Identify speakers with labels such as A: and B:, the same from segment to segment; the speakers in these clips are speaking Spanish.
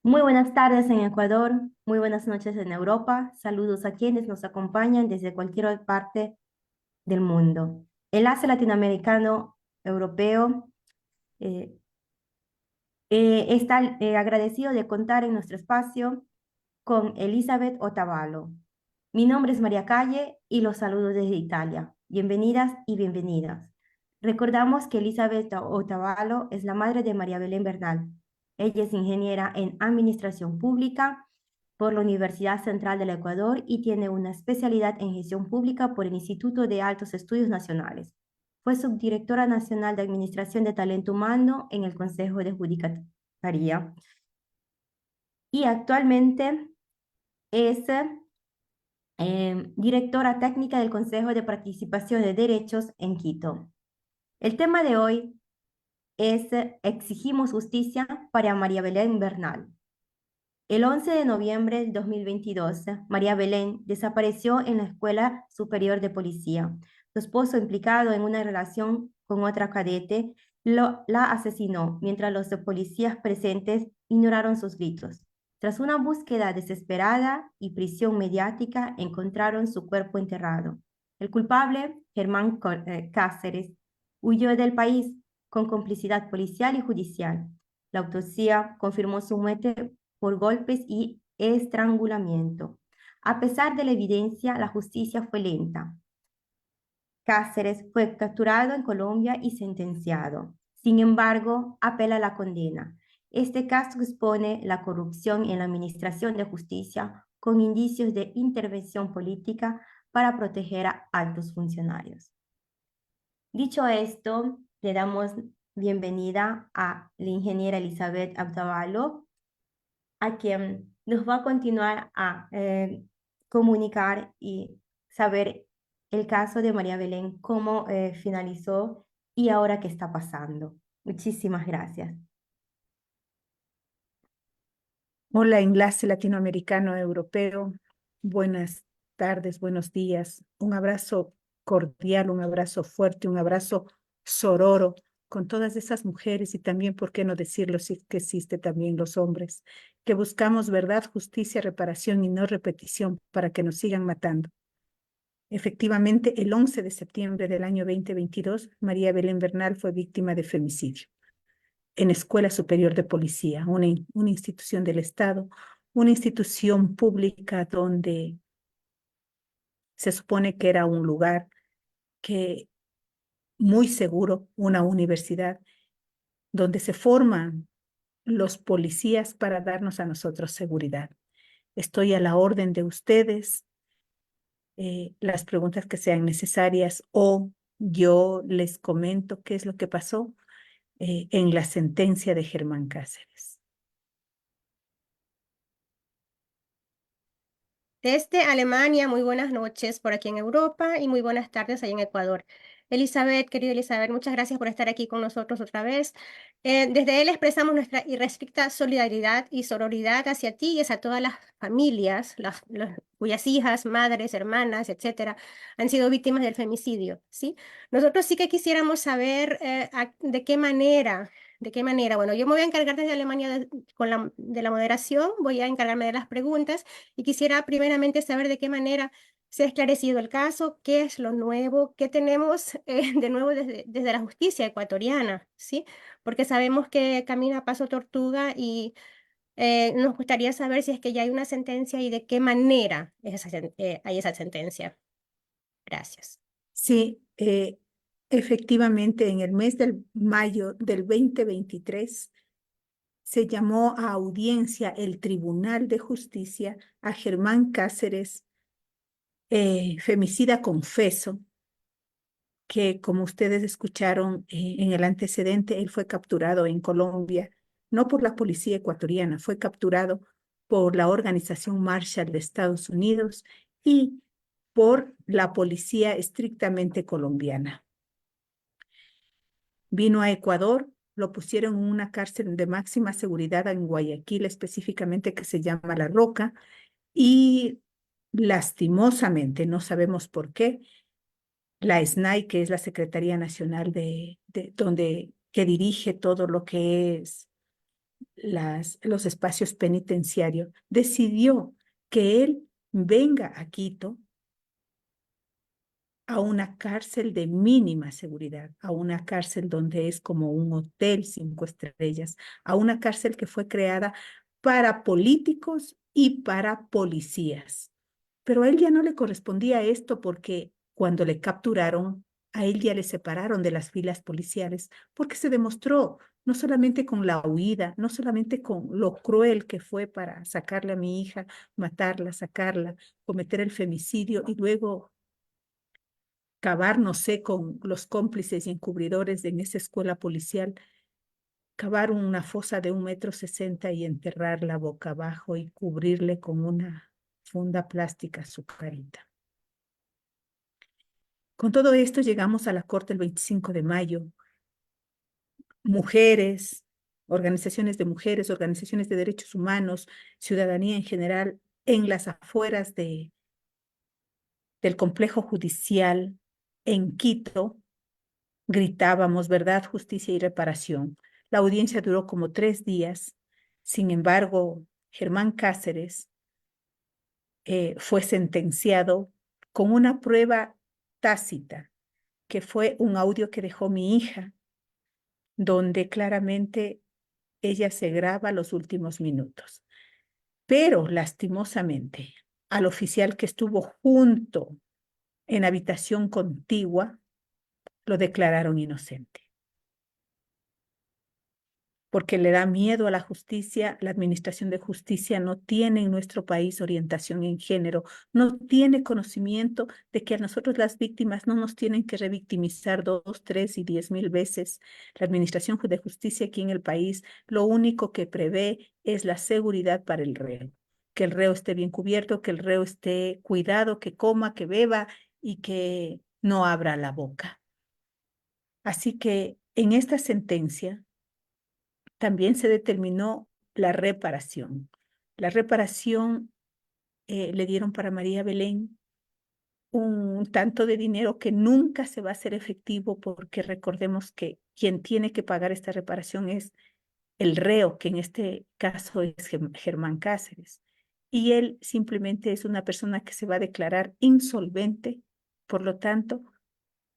A: Muy buenas tardes en Ecuador, muy buenas noches en Europa. Saludos a quienes nos acompañan desde cualquier parte del mundo. Enlace Latinoamericano Europeo eh, está agradecido de contar en nuestro espacio con Elizabeth Otavalo. Mi nombre es María Calle y los saludo desde Italia. Bienvenidas y bienvenidas. Recordamos que Elizabeth Otavalo es la madre de María Belén Bernal. Ella es ingeniera en Administración Pública por la Universidad Central del Ecuador y tiene una especialidad en Gestión Pública por el Instituto de Altos Estudios Nacionales. Fue subdirectora nacional de Administración de Talento Humano en el Consejo de Judicaría y actualmente es directora técnica del Consejo de Participación de Derechos en Quito. El tema de hoy es Exigimos justicia para María Belén Bernal. El 11 de noviembre del 2022, María Belén desapareció en la Escuela Superior de Policía. Su esposo, implicado en una relación con otra cadete, la asesinó mientras los policías presentes ignoraron sus gritos. Tras una búsqueda desesperada y prisión mediática, encontraron su cuerpo enterrado. El culpable, Germán Cáceres, huyó del país con complicidad policial y judicial. La autopsia confirmó su muerte por golpes y estrangulamiento. A pesar de la evidencia, la justicia fue lenta. Cáceres fue capturado en Colombia y sentenciado. Sin embargo, apela la condena. Este caso expone la corrupción en la administración de justicia con indicios de intervención política para proteger a altos funcionarios. Dicho esto, le damos bienvenida a la ingeniera Elizabeth Abdavalo, a quien nos va a continuar a comunicar y saber el caso de María Belén, cómo finalizó y ahora qué está pasando. Muchísimas gracias.
B: Hola, Enlace Latinoamericano Europeo. Buenas tardes, buenos días. Un abrazo cordial, un abrazo fuerte, un abrazo sororo con todas esas mujeres y también, ¿por qué no decirlo, si es que existe también los hombres, que buscamos verdad, justicia, reparación y no repetición para que nos sigan matando? Efectivamente, el 11 de septiembre del año 2022, María Belén Bernal fue víctima de femicidio en Escuela Superior de Policía, una institución del Estado, una institución pública donde se supone que era un lugar que muy seguro, una universidad donde se forman los policías para darnos a nosotros seguridad. Estoy a la orden de ustedes, las preguntas que sean necesarias, o yo les comento qué es lo que pasó en la sentencia de Germán Cáceres.
C: Desde Alemania, muy buenas noches por aquí en Europa y muy buenas tardes ahí en Ecuador. Elizabeth, querida Elizabeth, muchas gracias por estar aquí con nosotros otra vez. Desde él expresamos nuestra irrestricta solidaridad y sororidad hacia ti y hacia todas las familias, cuyas hijas, madres, hermanas, etcétera, han sido víctimas del femicidio, ¿sí? Nosotros sí que quisiéramos saber de qué manera. ¿De qué manera? Bueno, yo me voy a encargar desde Alemania de la moderación, voy a encargarme de las preguntas y quisiera primeramente saber de qué manera se ha esclarecido el caso, qué es lo nuevo, qué tenemos de nuevo desde la justicia ecuatoriana, ¿sí? Porque sabemos que camina a paso tortuga y nos gustaría saber si es que ya hay una sentencia y de qué manera hay esa sentencia. Gracias.
B: Sí, efectivamente, en el mes de mayo del 2023 se llamó a audiencia el Tribunal de Justicia a Germán Cáceres, femicida confeso, que como ustedes escucharon en el antecedente, él fue capturado en Colombia, no por la policía ecuatoriana, fue capturado por la Organización Marshall de Estados Unidos y por la policía estrictamente colombiana. Vino a Ecuador, lo pusieron en una cárcel de máxima seguridad en Guayaquil, específicamente que se llama La Roca, y lastimosamente, no sabemos por qué, la SNAI, que es la Secretaría Nacional que dirige todo lo que es los espacios penitenciarios, decidió que él venga a Quito a una cárcel de mínima seguridad, a una cárcel donde es como un hotel 5 estrellas, a una cárcel que fue creada para políticos y para policías. Pero a él ya no le correspondía esto porque cuando le capturaron, a él ya le separaron de las filas policiales, porque se demostró, no solamente con la huida, no solamente con lo cruel que fue para sacarle a mi hija, matarla, sacarla, cometer el femicidio y luego cavar, no sé, con los cómplices y encubridores en esa escuela policial, cavar una fosa de 1,60 m y enterrarla boca abajo y cubrirle con una funda plástica su carita. Con todo esto llegamos a la corte el 25 de mayo. Mujeres, organizaciones de mujeres, organizaciones de derechos humanos, ciudadanía en general, en las afueras del complejo judicial en Quito, gritábamos verdad, justicia y reparación. La audiencia duró como 3 días. Sin embargo, Germán Cáceres fue sentenciado con una prueba tácita, que fue un audio que dejó mi hija, donde claramente ella se graba los últimos minutos. Pero lastimosamente, al oficial que estuvo junto en habitación contigua, lo declararon inocente. Porque le da miedo a la justicia, la administración de justicia no tiene en nuestro país orientación en género, no tiene conocimiento de que a nosotros las víctimas no nos tienen que revictimizar 2, 3 y 10,000 veces. La administración de justicia aquí en el país lo único que prevé es la seguridad para el reo, que el reo esté bien cubierto, que el reo esté cuidado, que coma, que beba y que no abra la boca. Así que en esta sentencia también se determinó la reparación. La reparación le dieron para María Belén un tanto de dinero que nunca se va a hacer efectivo porque recordemos que quien tiene que pagar esta reparación es el reo, que en este caso es Germán Cáceres. Y él simplemente es una persona que se va a declarar insolvente, por lo tanto,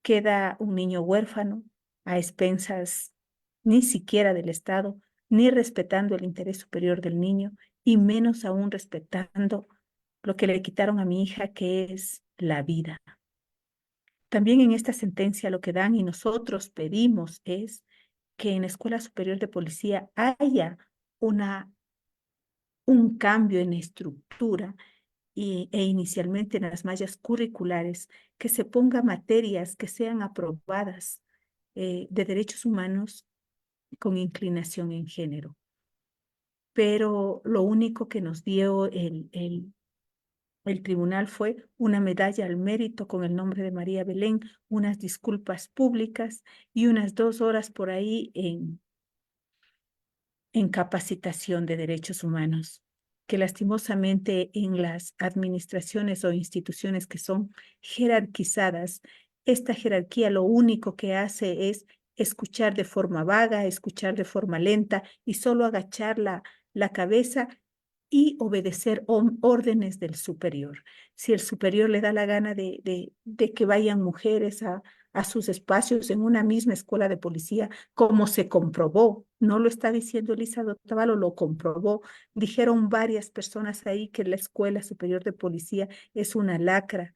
B: queda un niño huérfano a expensas ni siquiera del Estado, ni respetando el interés superior del niño, y menos aún respetando lo que le quitaron a mi hija, que es la vida. También en esta sentencia lo que dan y nosotros pedimos es que en la Escuela Superior de Policía haya un cambio en estructura e inicialmente en las mallas curriculares, que se ponga materias que sean aprobadas de derechos humanos con inclinación en género. Pero lo único que nos dio el tribunal fue una medalla al mérito con el nombre de María Belén, unas disculpas públicas y unas 2 horas por ahí en capacitación de derechos humanos, que lastimosamente en las administraciones o instituciones que son jerarquizadas, esta jerarquía lo único que hace es escuchar de forma vaga, escuchar de forma lenta y solo agachar la cabeza y obedecer órdenes del superior. Si el superior le da la gana de que vayan mujeres a sus espacios en una misma escuela de policía, como se comprobó, no lo está diciendo Elizabeth Otavalo, lo comprobó. Dijeron varias personas ahí que la Escuela Superior de Policía es una lacra.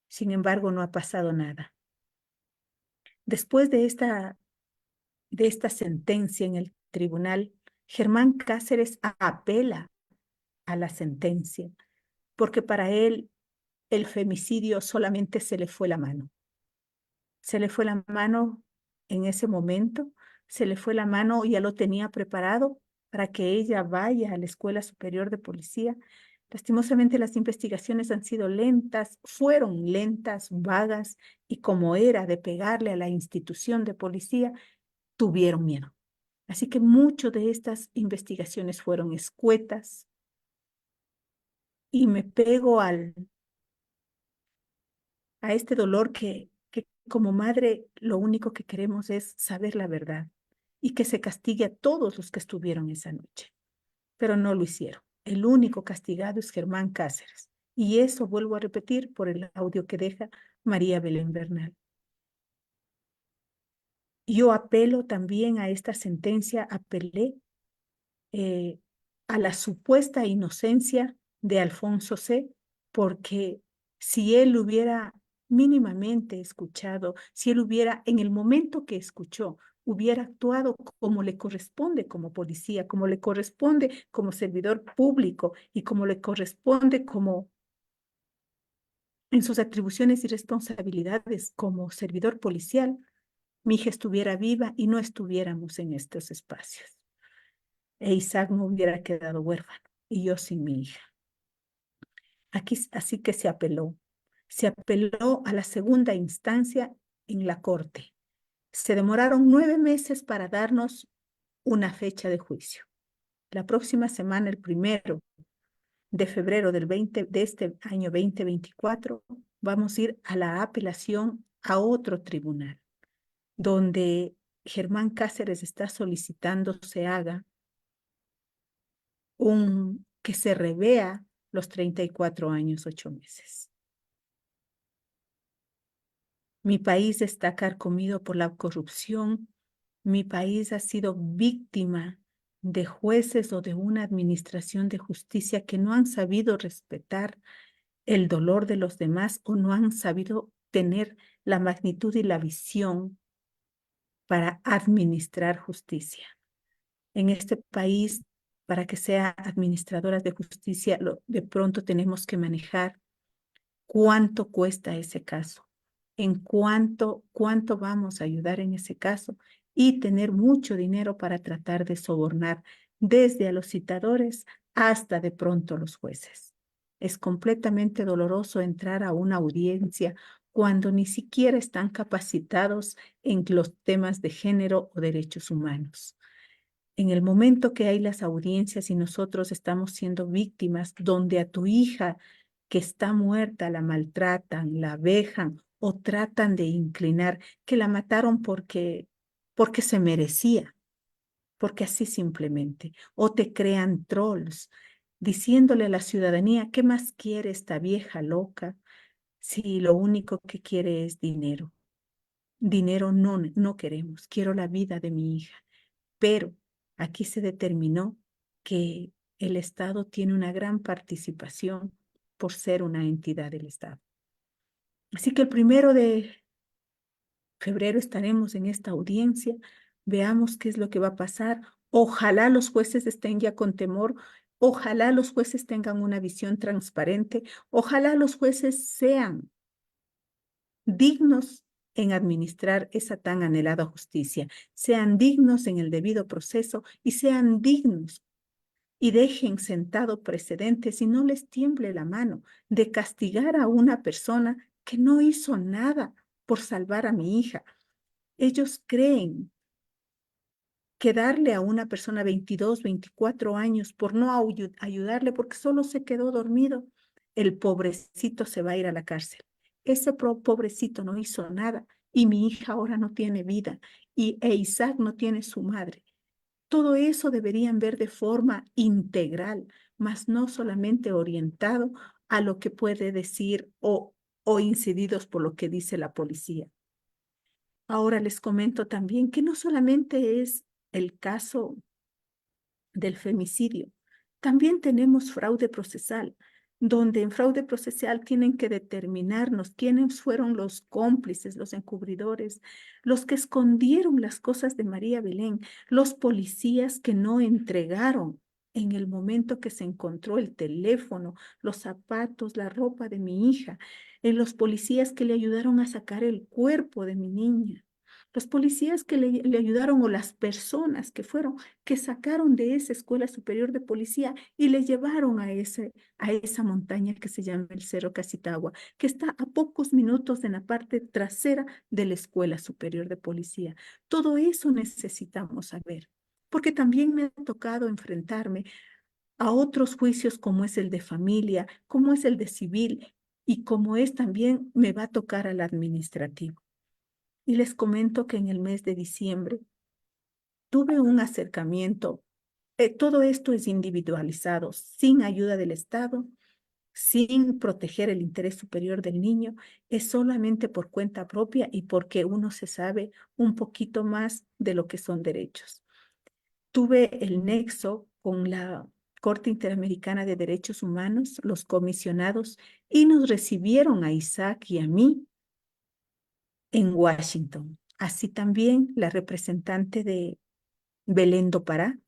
B: Sin embargo, no ha pasado nada. Después de esta sentencia en el tribunal, Germán Cáceres apela a la sentencia, porque para él el femicidio solamente se le fue la mano. Se le fue la mano en ese momento, se le fue la mano y ya lo tenía preparado para que ella vaya a la Escuela Superior de Policía. Lastimosamente las investigaciones han sido lentas, fueron lentas, vagas, y como era de pegarle a la institución de policía, tuvieron miedo. Así que muchas de estas investigaciones fueron escuetas y me pego a este dolor que como madre lo único que queremos es saber la verdad. y que se castigue a todos los que estuvieron esa noche. Pero no lo hicieron. El único castigado es Germán Cáceres. Y eso vuelvo a repetir por el audio que deja María Belén Bernal. Yo apelo también a esta sentencia, apelé a la supuesta inocencia de Alfonso C., porque si él hubiera mínimamente escuchado, si él hubiera, en el momento que escuchó, hubiera actuado como le corresponde como policía, como le corresponde como servidor público y como le corresponde como en sus atribuciones y responsabilidades como servidor policial, mi hija estuviera viva y no estuviéramos en estos espacios. E Isaac no hubiera quedado huérfano y yo sin mi hija. Aquí, así que se apeló a la segunda instancia en la corte. Se demoraron 9 meses para darnos una fecha de juicio. La próxima semana, el 1 de febrero de este año 2024, vamos a ir a la apelación a otro tribunal, donde Germán Cáceres está solicitando se haga que se revea los 34 años, 8 meses. Mi país está carcomido por la corrupción. Mi país ha sido víctima de jueces o de una administración de justicia que no han sabido respetar el dolor de los demás o no han sabido tener la magnitud y la visión para administrar justicia. En este país, para que sea administradoras de justicia, de pronto tenemos que manejar cuánto cuesta ese caso, en cuánto vamos a ayudar en ese caso y tener mucho dinero para tratar de sobornar desde a los citadores hasta de pronto los jueces. Es completamente doloroso entrar a una audiencia cuando ni siquiera están capacitados en los temas de género o derechos humanos. En el momento que hay las audiencias y nosotros estamos siendo víctimas, donde a tu hija que está muerta la maltratan, la vejan o tratan de inclinar, que la mataron porque se merecía, porque así simplemente, o te crean trolls, diciéndole a la ciudadanía, ¿qué más quiere esta vieja loca si lo único que quiere es dinero? Dinero no queremos, quiero la vida de mi hija. Pero aquí se determinó que el Estado tiene una gran participación por ser una entidad del Estado. Así que el 1 de febrero estaremos en esta audiencia, veamos qué es lo que va a pasar. Ojalá los jueces estén ya con temor, ojalá los jueces tengan una visión transparente, ojalá los jueces sean dignos en administrar esa tan anhelada justicia, sean dignos en el debido proceso y sean dignos y dejen sentado precedentes y no les tiemble la mano de castigar a una persona que no hizo nada por salvar a mi hija. Ellos creen que darle a una persona 22, 24 años por no ayudarle porque solo se quedó dormido, el pobrecito se va a ir a la cárcel. Ese pobrecito no hizo nada y mi hija ahora no tiene vida e Isaac no tiene su madre. Todo eso deberían ver de forma integral, más no solamente orientado a lo que puede decir o incididos por lo que dice la policía. Ahora les comento también que no solamente es el caso del femicidio, también tenemos fraude procesal, donde en fraude procesal tienen que determinarnos quiénes fueron los cómplices, los encubridores, los que escondieron las cosas de María Belén, los policías que no entregaron en el momento que se encontró el teléfono, los zapatos, la ropa de mi hija, en los policías que le ayudaron a sacar el cuerpo de mi niña. Los policías que le ayudaron o las personas que fueron, que sacaron de esa escuela superior de policía y le llevaron a esa montaña que se llama el Cerro Casitagua, que está a pocos minutos en la parte trasera de la escuela superior de policía. Todo eso necesitamos saber, porque también me ha tocado enfrentarme a otros juicios como es el de familia, como es el de civil y como es también me va a tocar al administrativo. Y les comento que en el mes de diciembre tuve un acercamiento. Todo esto es individualizado, sin ayuda del Estado, sin proteger el interés superior del niño, es solamente por cuenta propia y porque uno se sabe un poquito más de lo que son derechos. Tuve el nexo con la Corte Interamericana de Derechos Humanos, los comisionados, y nos recibieron a Isaac y a mí en Washington. Así también la representante de Belén do Pará,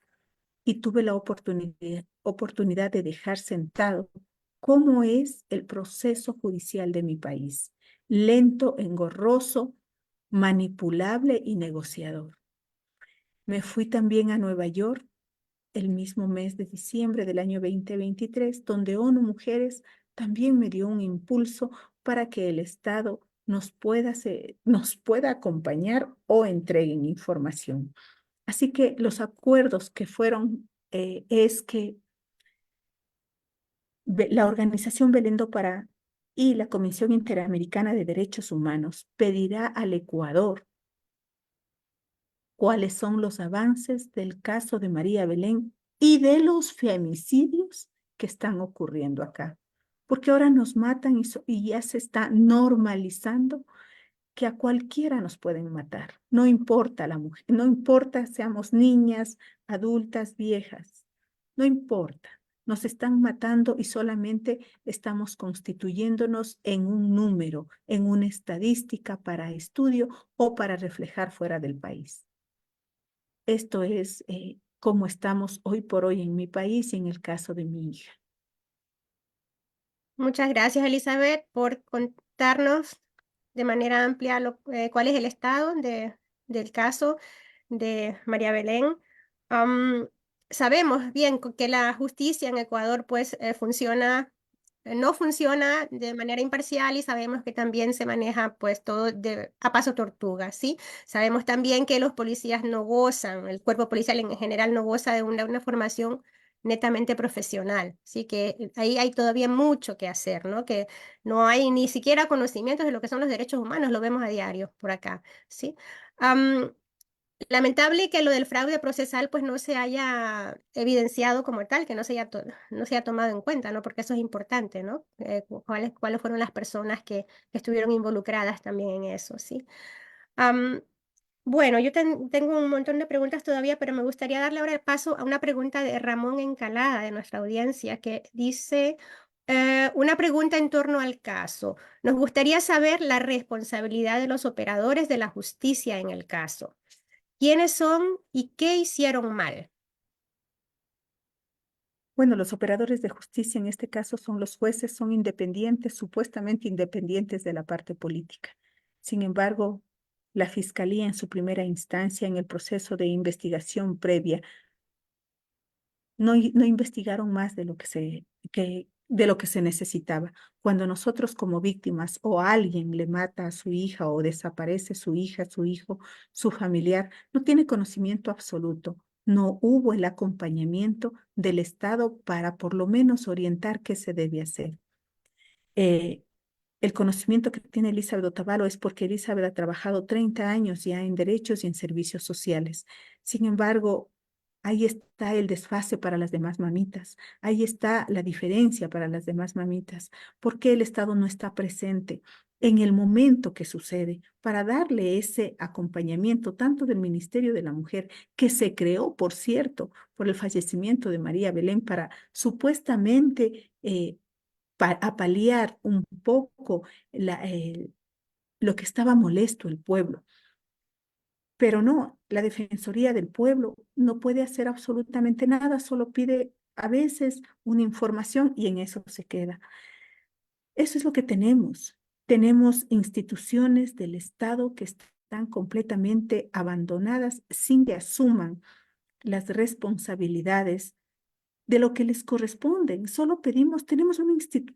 B: y tuve la oportunidad de dejar sentado cómo es el proceso judicial de mi país. Lento, engorroso, manipulable y negociador. Me fui también a Nueva York el mismo mes de diciembre del año 2023, donde ONU Mujeres también me dio un impulso para que el Estado nos pueda acompañar o entreguen información. Así que los acuerdos que fueron es que la Organización Belén do Pará y la Comisión Interamericana de Derechos Humanos pedirá al Ecuador cuáles son los avances del caso de María Belén y de los femicidios que están ocurriendo acá. Porque ahora nos matan y ya se está normalizando que a cualquiera nos pueden matar. No importa la mujer, no importa seamos niñas, adultas, viejas, no importa. Nos están matando y solamente estamos constituyéndonos en un número, en una estadística para estudio o para reflejar fuera del país. Esto es cómo estamos hoy por hoy en mi país y en el caso de mi hija.
C: Muchas gracias, Elizabeth, por contarnos de manera amplia cuál es el estado del caso de María Belén. Am, Sabemos bien que la justicia en Ecuador pues no funciona de manera imparcial y sabemos que también se maneja pues todo a paso tortuga, ¿sí? Sabemos también que los policías no gozan, el cuerpo policial en general no goza de una formación netamente profesional, ¿sí? Que ahí hay todavía mucho que hacer, ¿no? Que no hay ni siquiera conocimientos de lo que son los derechos humanos, lo vemos a diario por acá, ¿sí? Am, Lamentable que lo del fraude procesal pues no se haya evidenciado como tal, que no se haya tomado en cuenta, ¿no? Porque eso es importante, ¿no? ¿Cuáles fueron las personas que estuvieron involucradas también en eso, ¿sí? Bueno, yo tengo un montón de preguntas todavía, pero me gustaría darle ahora el paso a una pregunta de Ramón Encalada, de nuestra audiencia, que dice, una pregunta en torno al caso. Nos gustaría saber la responsabilidad de los operadores de la justicia en el caso. ¿Quiénes son y qué hicieron mal?
B: Bueno, los operadores de justicia en este caso son los jueces, son independientes, supuestamente independientes de la parte política. Sin embargo, la Fiscalía en su primera instancia, en el proceso de investigación previa, no investigaron más de lo de lo que se necesitaba. Cuando nosotros como víctimas o alguien le mata a su hija o desaparece su hija, su hijo, su familiar, no tiene conocimiento absoluto. No hubo el acompañamiento del Estado para por lo menos orientar qué se debe hacer. Eh, el conocimiento que tiene Elizabeth Otavalo es porque Elizabeth ha trabajado 30 años ya en derechos y en servicios sociales. Sin embargo, ahí está el desfase para las demás mamitas. Ahí está la diferencia para las demás mamitas. ¿Por qué el Estado no está presente en el momento que sucede para darle ese acompañamiento tanto del Ministerio de la Mujer, que se creó, por cierto, por el fallecimiento de María Belén para supuestamente a paliar un poco lo que estaba molesto el pueblo? Pero no, la Defensoría del Pueblo no puede hacer absolutamente nada, solo pide a veces una información y en eso se queda. Eso es lo que tenemos. Tenemos instituciones del Estado que están completamente abandonadas sin que asuman las responsabilidades de lo que les corresponden. Solo pedimos, tenemos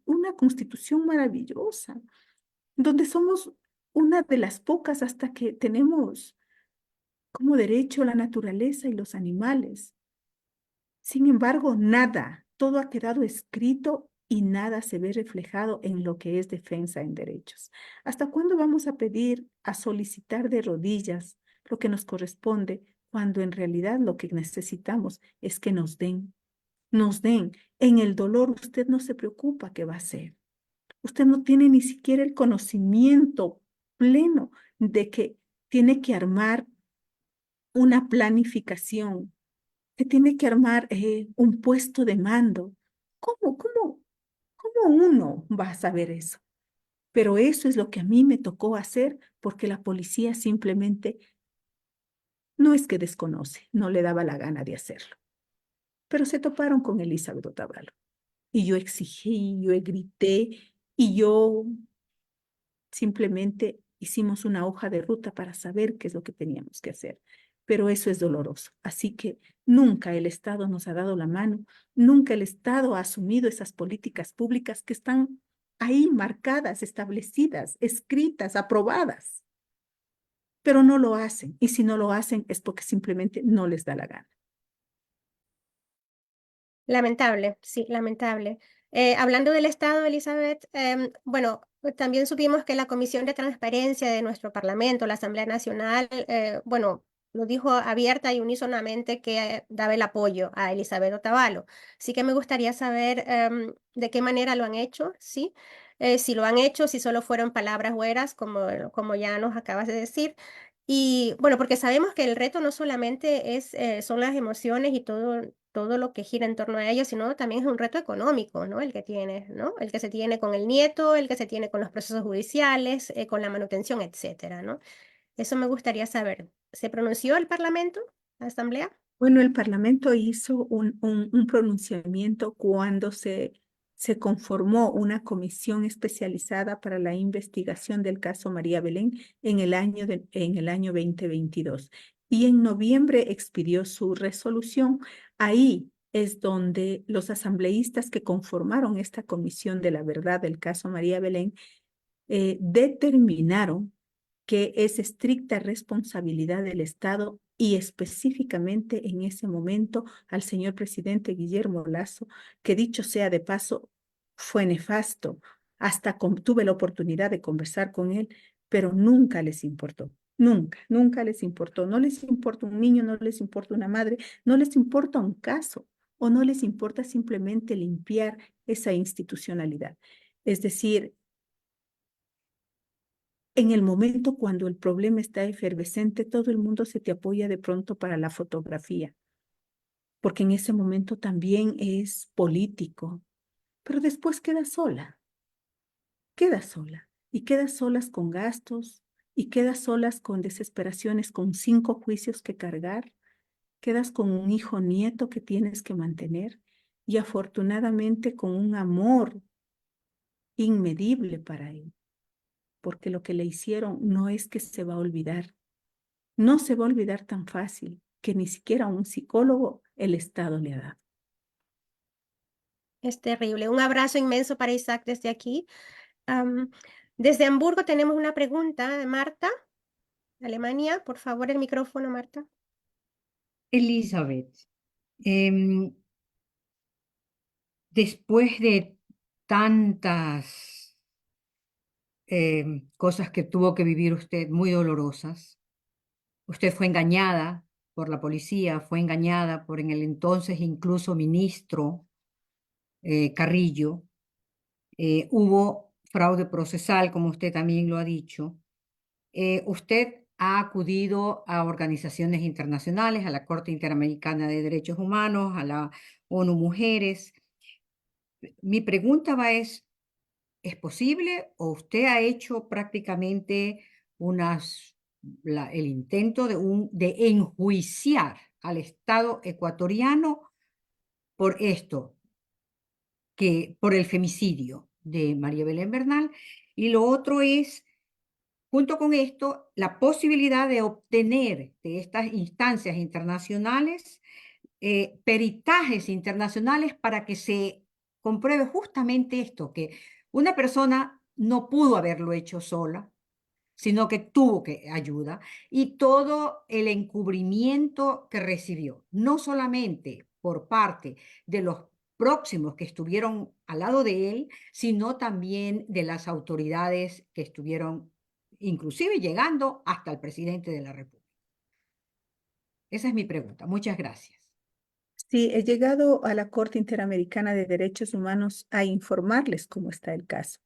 B: una constitución maravillosa, donde somos una de las pocas hasta que tenemos como derecho la naturaleza y los animales. Sin embargo, nada, todo ha quedado escrito y nada se ve reflejado en lo que es defensa en derechos. ¿Hasta cuándo vamos a pedir, a solicitar de rodillas lo que nos corresponde cuando en realidad lo que necesitamos es que nos den, nos den. En el dolor usted no se preocupa qué va a hacer. Usted no tiene ni siquiera el conocimiento pleno de que tiene que armar una planificación, que tiene que armar un puesto de mando. ¿Cómo uno va a saber eso? Pero eso es lo que a mí me tocó hacer porque la policía simplemente no es que desconoce, no le daba la gana de hacerlo. Pero se toparon con Elizabeth Otavalo. Y yo exigí, yo grité y yo simplemente hicimos una hoja de ruta para saber qué es lo que teníamos que hacer. Pero eso es doloroso. Así que nunca el Estado nos ha dado la mano, nunca el Estado ha asumido esas políticas públicas que están ahí marcadas, establecidas, escritas, aprobadas. Pero no lo hacen. Y si no lo hacen es porque simplemente no les da la gana.
C: Lamentable, sí, lamentable. Hablando del Estado, Elizabeth, bueno, también supimos que la Comisión de Transparencia de nuestro Parlamento, la Asamblea Nacional, bueno, lo dijo abierta y unísonamente que daba el apoyo a Elizabeth Otavalo. Así que me gustaría saber de qué manera lo han hecho, ¿sí? Si lo han hecho, si solo fueron palabras hueras, como ya nos acabas de decir. Y bueno, porque sabemos que el reto no solamente son las emociones y todo lo que gira en torno a ello, sino también es un reto económico, ¿no? El que tienes, ¿no? El que se tiene con el nieto, el que se tiene con los procesos judiciales, con la manutención, etcétera, ¿no? Eso me gustaría saber. ¿Se pronunció el Parlamento, la Asamblea?
B: Bueno, el Parlamento hizo un pronunciamiento cuando se conformó una comisión especializada para la investigación del caso María Belén en el año 2022. Y en noviembre expidió su resolución. Ahí es donde los asambleístas que conformaron esta comisión de la verdad del caso María Belén determinaron que es estricta responsabilidad del Estado y específicamente en ese momento al señor presidente Guillermo Lasso, que dicho sea de paso, fue nefasto. Hasta tuve la oportunidad de conversar con él, pero nunca les importó. Nunca les importó. No les importa un niño, no les importa una madre, no les importa un caso o no les importa simplemente limpiar esa institucionalidad. Es decir, en el momento cuando el problema está efervescente, todo el mundo se te apoya de pronto para la fotografía, porque en ese momento también es político, pero después quedas sola, y quedas solas con gastos, y quedas solas con desesperaciones, con 5 juicios que cargar, quedas con un hijo nieto que tienes que mantener, y afortunadamente con un amor inmedible para él, porque lo que le hicieron no es que se va a olvidar. No se va a olvidar tan fácil que ni siquiera un psicólogo el Estado le ha dado.
C: Es terrible. Un abrazo inmenso para Isaac desde aquí. Am, Desde Hamburgo tenemos una pregunta de Marta, Alemania. Por favor, el micrófono, Marta.
D: Elizabeth, em, después de tantas cosas que tuvo que vivir usted, muy dolorosas, usted fue engañada por la policía, fue engañada por en el entonces incluso ministro Carrillo, hubo fraude procesal, como usted también lo ha dicho. Usted ha acudido a organizaciones internacionales, a la Corte Interamericana de Derechos Humanos, a la ONU Mujeres. Mi pregunta ¿es posible o usted ha hecho prácticamente el intento de enjuiciar al Estado ecuatoriano por esto, por el femicidio de María Belén Bernal? Y lo otro es, junto con esto, la posibilidad de obtener de estas instancias internacionales peritajes internacionales para que se compruebe justamente esto, que una persona no pudo haberlo hecho sola, sino que tuvo que ayuda, y todo el encubrimiento que recibió, no solamente por parte de los próximos que estuvieron al lado de él, sino también de las autoridades que estuvieron inclusive llegando hasta el presidente de la República. Esa es mi pregunta. Muchas gracias.
B: Sí, he llegado a la Corte Interamericana de Derechos Humanos a informarles cómo está el caso.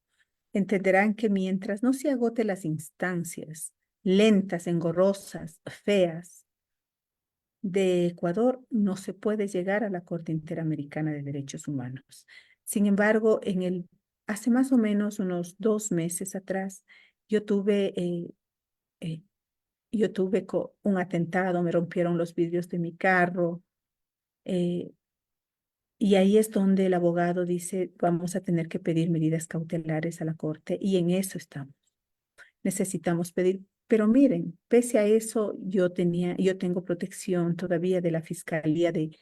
B: Entenderán que mientras no se agote las instancias lentas, engorrosas, feas de Ecuador, no se puede llegar a la Corte Interamericana de Derechos Humanos. Sin embargo, hace más o menos unos 2 meses atrás, yo tuve, eh, un atentado, me rompieron los vidrios de mi carro, eh, y ahí es donde el abogado dice, vamos a tener que pedir medidas cautelares a la Corte, y en eso estamos. Necesitamos pedir, pero miren, pese a eso, yo tengo protección todavía de la Fiscalía del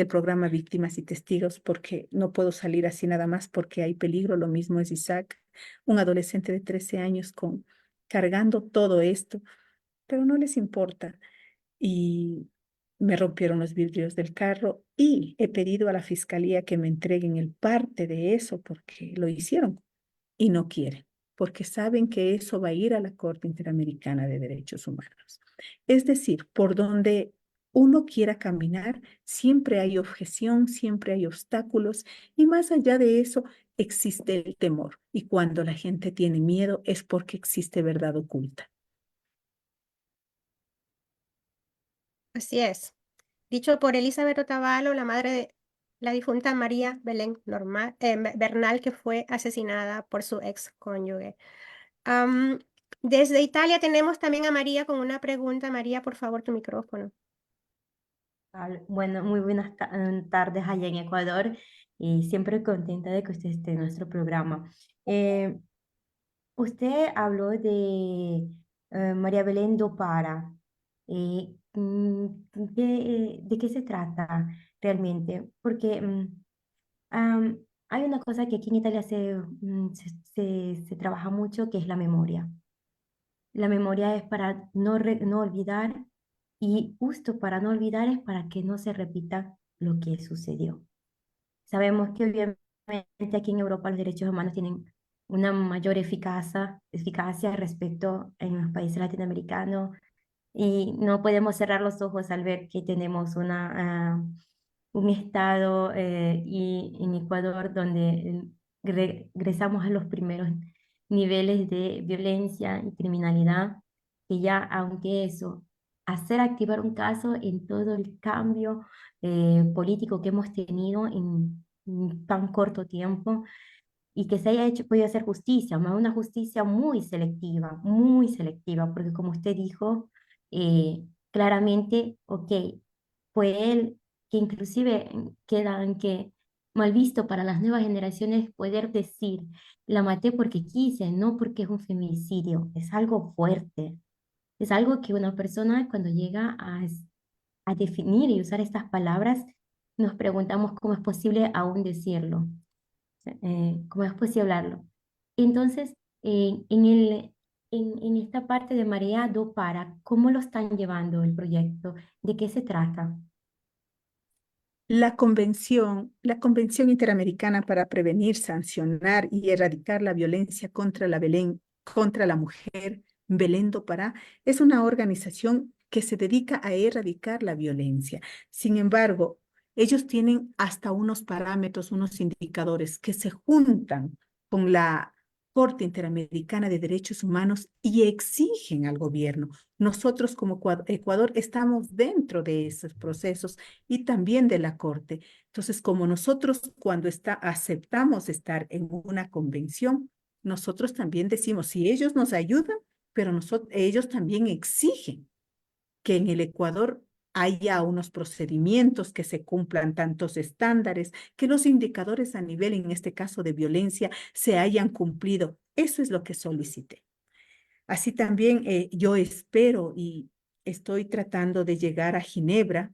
B: programa Víctimas y Testigos, porque no puedo salir así nada más porque hay peligro. Lo mismo es Isaac, un adolescente de 13 años cargando todo esto, pero no les importa. Y me rompieron los vidrios del carro y he pedido a la Fiscalía que me entreguen el parte de eso porque lo hicieron y no quieren, porque saben que eso va a ir a la Corte Interamericana de Derechos Humanos. Es decir, por donde uno quiera caminar, siempre hay objeción, siempre hay obstáculos, y más allá de eso existe el temor. Y cuando la gente tiene miedo es porque existe verdad oculta.
C: Así es. Dicho por Elizabeth Otavalo, la madre de la difunta María Belén Bernal, que fue asesinada por su ex cónyuge. Am, Desde Italia tenemos también a María con una pregunta. María, por favor, tu micrófono.
A: Bueno, muy buenas tardes allá en Ecuador y siempre contenta de que usted esté en nuestro programa. Eh, Usted habló de María Belén do Para. ¿De qué se trata realmente? Porque hay una cosa que aquí en Italia se trabaja mucho, que es la memoria. La memoria es para no olvidar, y justo para no olvidar es para que no se repita lo que sucedió. Sabemos que obviamente aquí en Europa los derechos humanos tienen una mayor eficacia respecto en los países latinoamericanos, y no podemos cerrar los ojos al ver que tenemos un estado y en Ecuador donde regresamos a los primeros niveles de violencia y criminalidad, que ya aunque eso, hacer activar un caso en todo el cambio político que hemos tenido en tan corto tiempo, y que se haya podido hacer justicia, una justicia muy selectiva, porque como usted dijo, claramente, ok, fue él que inclusive quedan que mal visto para las nuevas generaciones poder decir, la maté porque quise, no porque es un feminicidio. Es algo fuerte, es algo que una persona cuando llega a definir y usar estas palabras, nos preguntamos cómo es posible aún decirlo, cómo es posible hablarlo. Entonces, en esta parte de Marea do Para, ¿cómo lo están llevando el proyecto? ¿De qué se trata?
B: La Convención Interamericana para Prevenir, Sancionar y Erradicar la Violencia contra la Mujer, Belén do Pará, es una organización que se dedica a erradicar la violencia. Sin embargo, ellos tienen hasta unos parámetros, unos indicadores que se juntan con la Corte Interamericana de Derechos Humanos y exigen al gobierno. Nosotros como Ecuador estamos dentro de esos procesos y también de la Corte. Entonces, como nosotros cuando aceptamos estar en una convención, nosotros también decimos, si ellos nos ayudan, pero ellos también exigen que en el Ecuador haya unos procedimientos, que se cumplan tantos estándares, que los indicadores a nivel, en este caso de violencia, se hayan cumplido. Eso es lo que solicité. Así también yo espero y estoy tratando de llegar a Ginebra,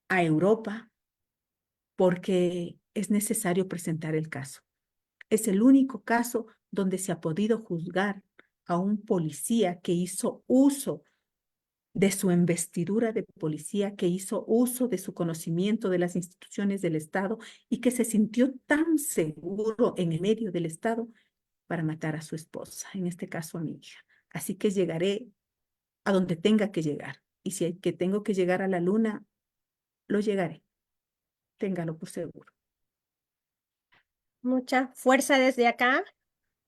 B: a Europa, porque es necesario presentar el caso. Es el único caso donde se ha podido juzgar a un policía que hizo uso de su investidura de policía, que hizo uso de su conocimiento de las instituciones del Estado y que se sintió tan seguro en el medio del Estado para matar a su esposa, en este caso a mi hija. Así que llegaré a donde tenga que llegar, Y si hay que tengo que llegar a la luna, lo llegaré. Téngalo por seguro.
C: Mucha fuerza desde acá.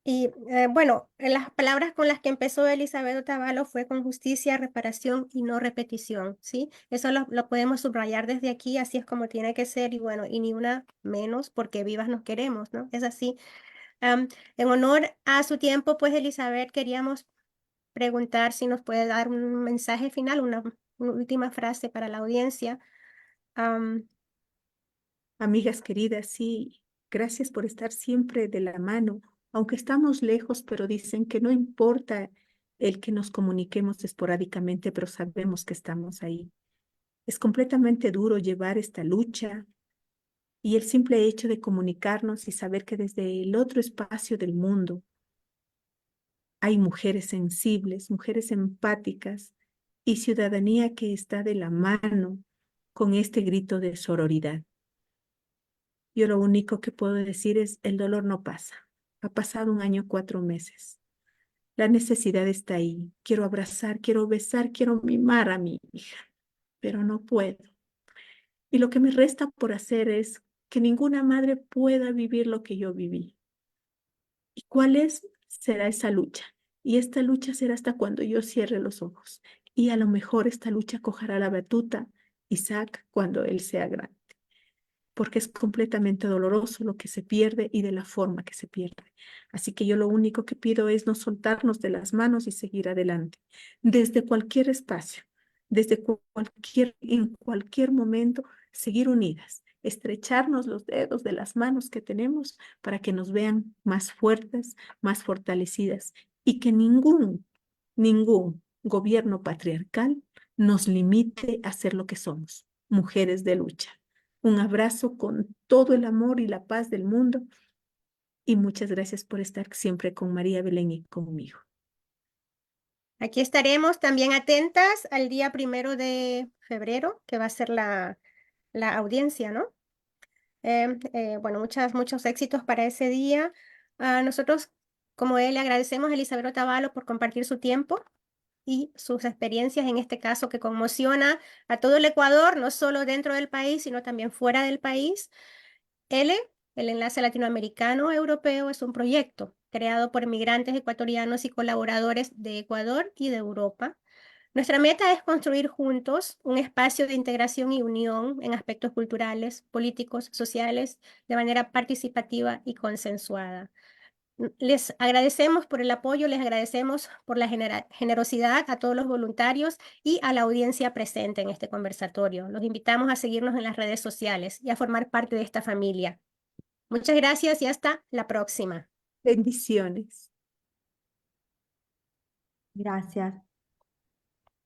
C: Y bueno, las palabras con las que empezó Elizabeth Otavalo fue con justicia, reparación y no repetición, ¿sí? Eso lo podemos subrayar desde aquí, así es como tiene que ser, y bueno, y ni una menos porque vivas nos queremos, ¿no? Es así. En honor a su tiempo, pues Elizabeth, queríamos preguntar si nos puede dar un mensaje final, una última frase para la audiencia. Am,
B: Amigas queridas, sí, gracias por estar siempre de la mano, aunque estamos lejos, pero dicen que no importa el que nos comuniquemos esporádicamente, pero sabemos que estamos ahí. Es completamente duro llevar esta lucha y el simple hecho de comunicarnos y saber que desde el otro espacio del mundo hay mujeres sensibles, mujeres empáticas y ciudadanía que está de la mano con este grito de sororidad. Yo lo único que puedo decir es, el dolor no pasa. Ha pasado 1 año, 4 meses. La necesidad está ahí. Quiero abrazar, quiero besar, quiero mimar a mi hija, pero no puedo. Y lo que me resta por hacer es que ninguna madre pueda vivir lo que yo viví. ¿Y cuál es? Será esa lucha. Y esta lucha será hasta cuando yo cierre los ojos. Y a lo mejor esta lucha cogerá la batuta Isaac cuando él sea grande. Porque es completamente doloroso lo que se pierde y de la forma que se pierde. Así que yo lo único que pido es no soltarnos de las manos y seguir adelante, desde cualquier espacio, en cualquier momento, seguir unidas, estrecharnos los dedos de las manos que tenemos para que nos vean más fuertes, más fortalecidas y que ningún gobierno patriarcal nos limite a ser lo que somos, mujeres de lucha. Un abrazo con todo el amor y la paz del mundo y muchas gracias por estar siempre con María Belén y conmigo.
C: Aquí estaremos también atentas al día 1 de febrero, que va a ser la audiencia, ¿no? Bueno, muchos éxitos para ese día. Nosotros, como él, le agradecemos a Elizabeth Otavalo por compartir su tiempo y sus experiencias, en este caso, que conmociona a todo el Ecuador, no solo dentro del país, sino también fuera del país. L, el Enlace Latinoamericano Europeo, es un proyecto creado por migrantes ecuatorianos y colaboradores de Ecuador y de Europa. Nuestra meta es construir juntos un espacio de integración y unión en aspectos culturales, políticos, sociales, de manera participativa y consensuada. Les agradecemos por el apoyo, les agradecemos por la generosidad a todos los voluntarios y a la audiencia presente en este conversatorio. Los invitamos a seguirnos en las redes sociales y a formar parte de esta familia. Muchas gracias y hasta la próxima.
B: Bendiciones.
A: Gracias.